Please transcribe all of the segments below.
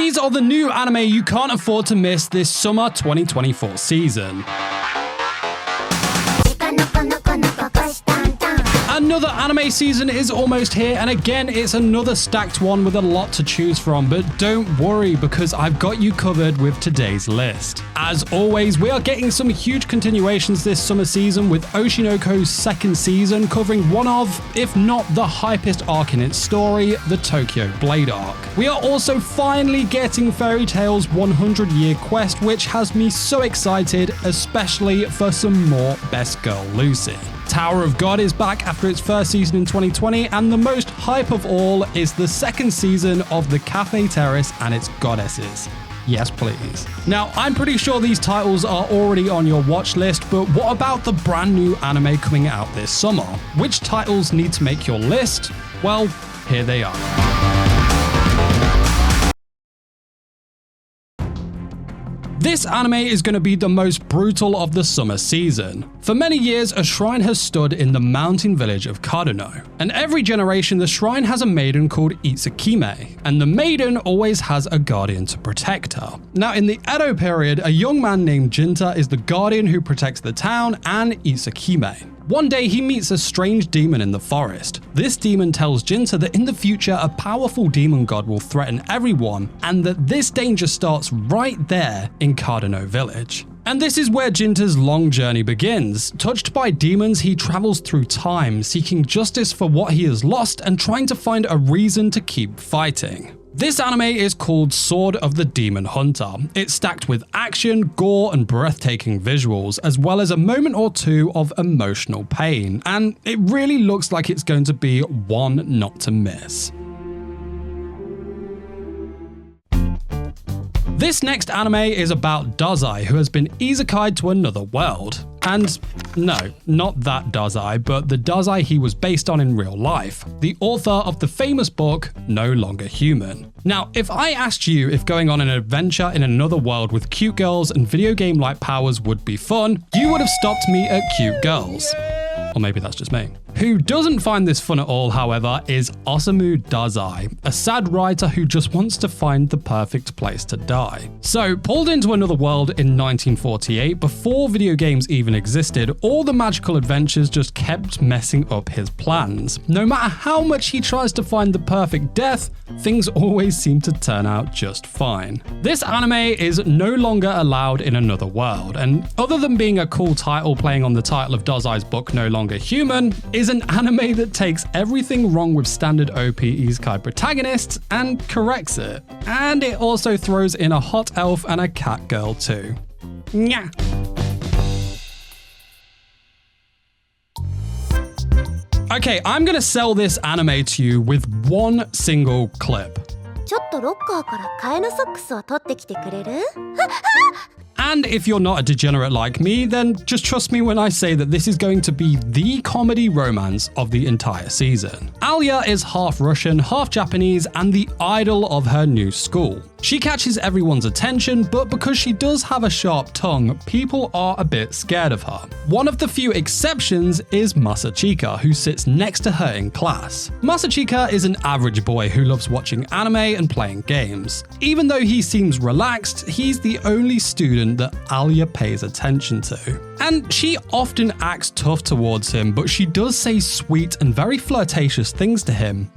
These are the new anime you can't afford to miss this summer 2024 season. Another anime season is almost here, and again, it's another stacked one with a lot to choose from, but don't worry because I've got you covered with today's list. As always, we are getting some huge continuations this summer season with Oshi Noko's second season covering one of, if not the hypest arc in its story, the Tokyo Blade arc. We are also finally getting Fairy Tail's 100-year quest, which has me so excited, especially for some more Best Girl Lucy. Tower of God is back after its first season in 2020, and the most hype of all is the second season of the Cafe Terrace and its goddesses. Yes, please. Now, I'm pretty sure these titles are already on your watch list, but what about the brand new anime coming out this summer? Which titles need to make your list? Well, here they are. This anime is going to be the most brutal of the summer season. For many years, a shrine has stood in the mountain village of Karuno, and every generation the shrine has a maiden called Itsukime, and the maiden always has a guardian to protect her. Now, in the Edo period, a young man named Jinta is the guardian who protects the town and Itsukime. One day he meets a strange demon in the forest. This demon tells Jinta that in the future a powerful demon god will threaten everyone, and that this danger starts right there in Karuno village. And this is where Jinta's long journey begins. Touched by demons, he travels through time, seeking justice for what he has lost and trying to find a reason to keep fighting. This anime is called Sword of the Demon Hunter. It's stacked with action, gore, and breathtaking visuals, as well as a moment or two of emotional pain, and it really looks like it's going to be one not to miss. This next anime is about Dazai, who has been isekai'd to another world. And no, not that Dazai, but the Dazai he was based on in real life, the author of the famous book No Longer Human. Now, if I asked you if going on an adventure in another world with cute girls and video game-like powers would be fun, you would have stopped me at cute girls. Or maybe that's just me. Who doesn't find this fun at all, however, is Osamu Dazai, a sad writer who just wants to find the perfect place to die. So, pulled into another world in 1948, before video games even existed, all the magical adventures just kept messing up his plans. No matter how much he tries to find the perfect death, things always seem to turn out just fine. This anime is no longer allowed in another world, and other than being a cool title playing on the title of Dazai's book No Longer Human, is an anime that takes everything wrong with standard OP isekai protagonists and corrects it. And it also throws in a hot elf and a cat girl too. Nya. Okay, I'm gonna sell this anime to you with one single clip. And if you're not a degenerate like me, then just trust me when I say that this is going to be the comedy romance of the entire season. Alya is half Russian, half Japanese, and the idol of her new school. She catches everyone's attention, but because she does have a sharp tongue, people are a bit scared of her. One of the few exceptions is Masachika, who sits next to her in class. Masachika is an average boy who loves watching anime and playing games. Even though he seems relaxed, he's the only student that Alya pays attention to. And she often acts tough towards him, but she does say sweet and very flirtatious things to him,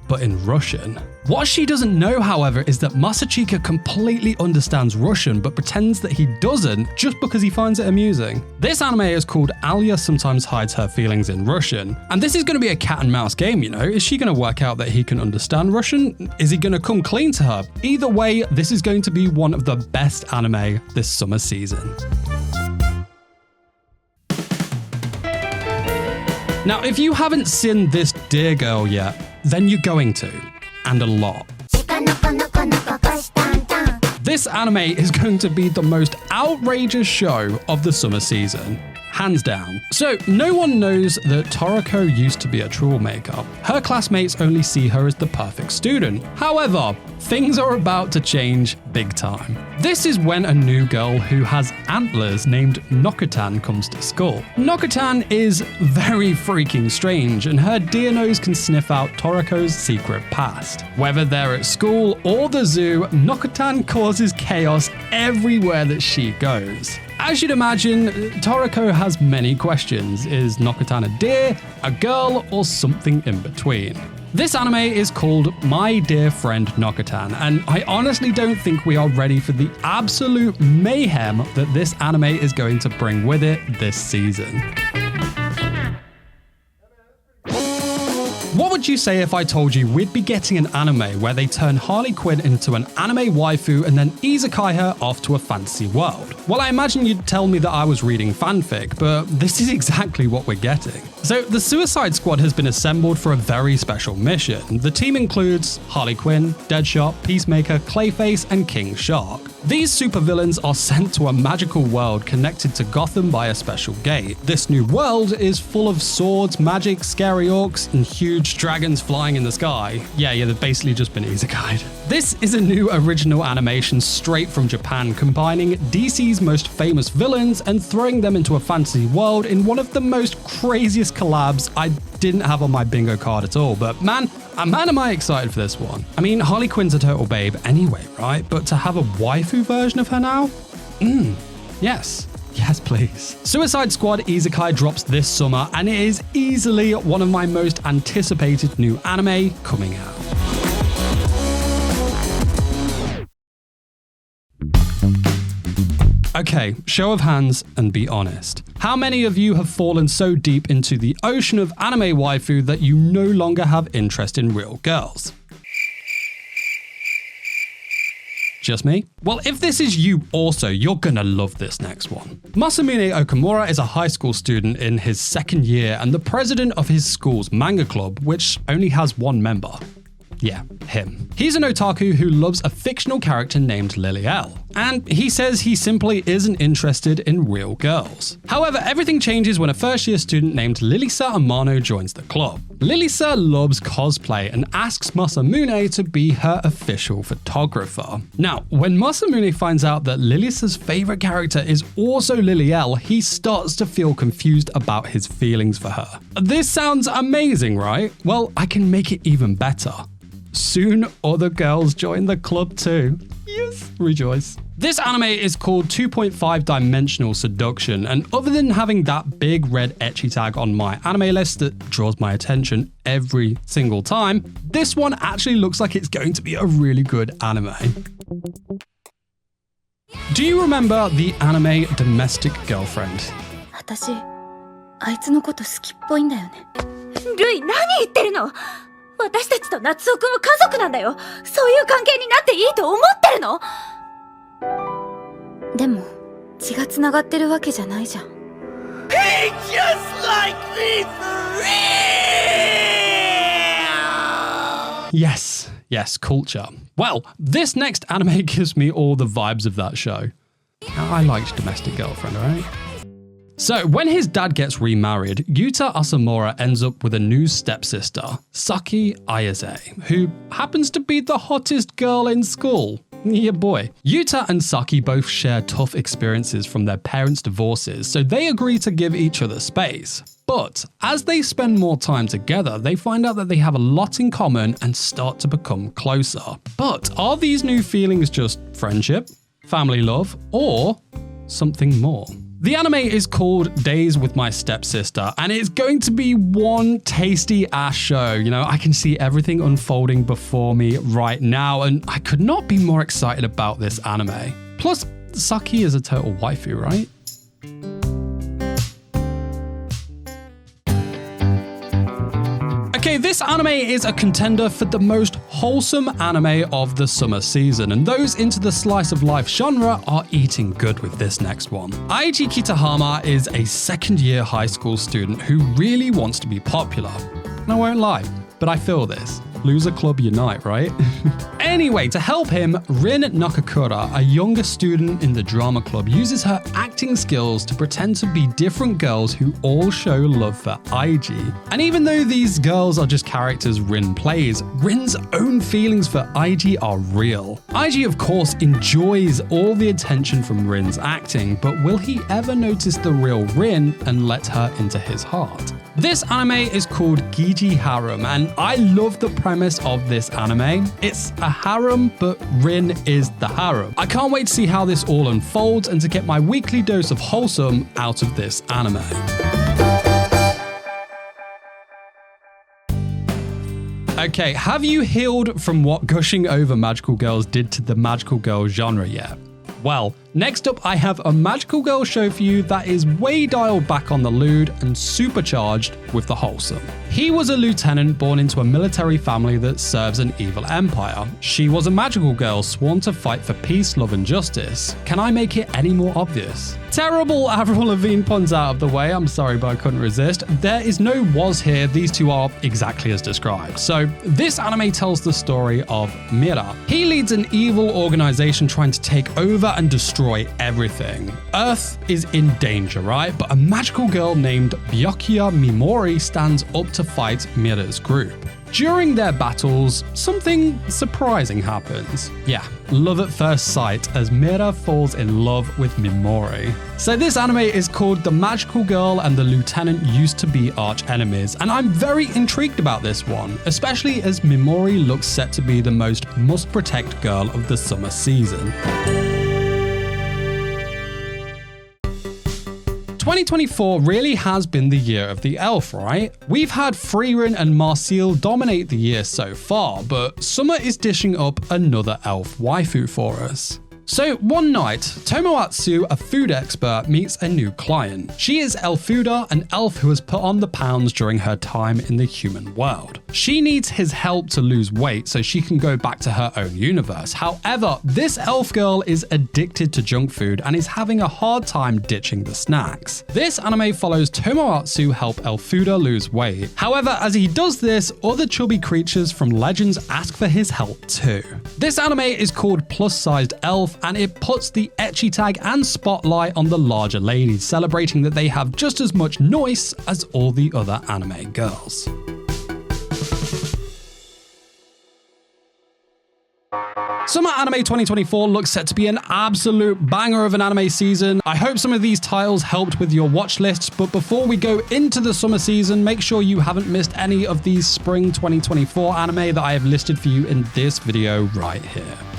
but in Russian. What she doesn't know, however, is that Masachika completely understands Russian but pretends that he doesn't just because he finds it amusing. This anime is called Alya Sometimes Hides Her Feelings in Russian, and this is going to be a cat and mouse game, you know? Is she going to work out that he can understand Russian? Is he going to come clean to her? Either way, this is going to be one of the best anime this summer season. Now, if you haven't seen this dear girl yet, then you're going to, and a lot. This anime is going to be the most outrageous show of the summer season, hands down. So, no one knows that Toriko used to be a troublemaker. Her classmates only see her as the perfect student. However, things are about to change big time. This is when a new girl who has antlers named Nokotan comes to school. Nokotan is very freaking strange, and her deer nose can sniff out Toriko's secret past. Whether they're at school or the zoo, Nokotan causes chaos everywhere that she goes. As you'd imagine, Toriko has many questions. Is Nokotan a deer, a girl, or something in between? This anime is called My Deer Friend Nokotan, and I honestly don't think we are ready for the absolute mayhem that this anime is going to bring with it this season. What would you say if I told you we'd be getting an anime where they turn Harley Quinn into an anime waifu and then isekai her off to a fantasy world? Well, I imagine you'd tell me that I was reading fanfic, but this is exactly what we're getting. So the Suicide Squad has been assembled for a very special mission. The team includes Harley Quinn, Deadshot, Peacemaker, Clayface, and King Shark. These supervillains are sent to a magical world connected to Gotham by a special gate. This new world is full of swords, magic, scary orcs, and huge dragons flying in the sky. Yeah, they've basically just been isekai'd. This is a new original animation straight from Japan, combining DC's most famous villains and throwing them into a fantasy world in one of the most craziest collabs I didn't have on my bingo card at all. But man, am I excited for this one. I mean, Harley Quinn's a total babe anyway, right? But to have a waifu version of her now? Yes. Yes, please. Suicide Squad Isekai drops this summer, and it is easily one of my most anticipated new anime coming out. Okay, show of hands and be honest. How many of you have fallen so deep into the ocean of anime waifu that you no longer have interest in real girls? Just me? Well, if this is you also, you're gonna love this next one. Masamune Okamura is a high school student in his second year and the president of his school's manga club, which only has one member. Yeah, him. He's an otaku who loves a fictional character named Lily-L, and he says he simply isn't interested in real girls. However, everything changes when a first-year student named Lilisa Amano joins the club. Lilisa loves cosplay and asks Masamune to be her official photographer. Now, when Masamune finds out that Lilisa's favorite character is also Lily-L, he starts to feel confused about his feelings for her. This sounds amazing, right? Well, I can make it even better. Soon, other girls join the club too. Yes, rejoice. This anime is called 2.5 Dimensional Seduction, and other than having that big red ecchi tag on my anime list that draws my attention every single time, this one actually looks like it's going to be a really good anime. Do you remember the anime Domestic Girlfriend? 私、あいつのこと好きっぽいんだよね。ルイ、何言ってるの？私たちと夏夫くんは家族なんだよ。そういう関係になっていいと思ってるの？でも、血が繋がってるわけじゃないじゃん。He just like me for real! Yes, culture. Well, this next anime gives me all the vibes of that show. I liked Domestic Girlfriend, right? So, when his dad gets remarried, Yuta Asamura ends up with a new stepsister, Saki Ayase, who happens to be the hottest girl in school. Yeah, boy. Yuta and Saki both share tough experiences from their parents' divorces, so they agree to give each other space. But as they spend more time together, they find out that they have a lot in common and start to become closer. But are these new feelings just friendship, family love, or something more? The anime is called Days with My Stepsister, and it's going to be one tasty ass show. You know, I can see everything unfolding before me right now, and I could not be more excited about this anime. Plus, Saki is a total waifu, right? Okay, this anime is a contender for the most wholesome anime of the summer season, and those into the slice of life genre are eating good with this next one. Aiji Kitahama is a second-year high school student who really wants to be popular. And I won't lie, but I feel this. Loser Club unite, right? Anyway, to help him, Rin Nakakura, a younger student in the drama club, uses her acting skills to pretend to be different girls who all show love for Ig. And even though these girls are just characters Rin plays, Rin's own feelings for Ig are real. Ig, of course, enjoys all the attention from Rin's acting, but will he ever notice the real Rin and let her into his heart? This anime is called Giji Harem, and I love the premise of this anime. It's a harem, but Rin is the harem. I can't wait to see how this all unfolds and to get my weekly dose of wholesome out of this anime. Okay, have you healed from what gushing over magical girls did to the magical girl genre yet? Well, next up I have a magical girl show for you that is way dialed back on the lewd and supercharged with the wholesome. He was a lieutenant born into a military family that serves an evil empire. She was a magical girl sworn to fight for peace, love and justice. Can I make it any more obvious? Terrible Avril Lavigne puns out of the way, I'm sorry but I couldn't resist. There is no was here, these two are exactly as described. So this anime tells the story of Mira. He leads an evil organization trying to take over and destroy everything. Earth is in danger, right? But a magical girl named Byakuya Mimori stands up to fight Mira's group. During their battles, something surprising happens. Yeah, love at first sight as Mira falls in love with Mimori. So this anime is called The Magical Girl and the Lieutenant Used to Be Arch Enemies, and I'm very intrigued about this one, especially as Mimori looks set to be the most must-protect girl of the summer season. 2024 really has been the year of the elf, right? We've had Frieren and Marcel dominate the year so far, but summer is dishing up another elf waifu for us. So one night, Tomoatsu, a food expert, meets a new client. She is Elfuda, an elf who has put on the pounds during her time in the human world. She needs his help to lose weight so she can go back to her own universe. However, this elf girl is addicted to junk food and is having a hard time ditching the snacks. This anime follows Tomoatsu help Elfuda lose weight. However, as he does this, other chubby creatures from Legends ask for his help too. This anime is called Plus Sized Elf, and it puts the ecchi tag and spotlight on the larger ladies, celebrating that they have just as much noise as all the other anime girls. Summer Anime 2024 looks set to be an absolute banger of an anime season. I hope some of these titles helped with your watch lists, but before we go into the summer season, make sure you haven't missed any of these spring 2024 anime that I have listed for you in this video right here.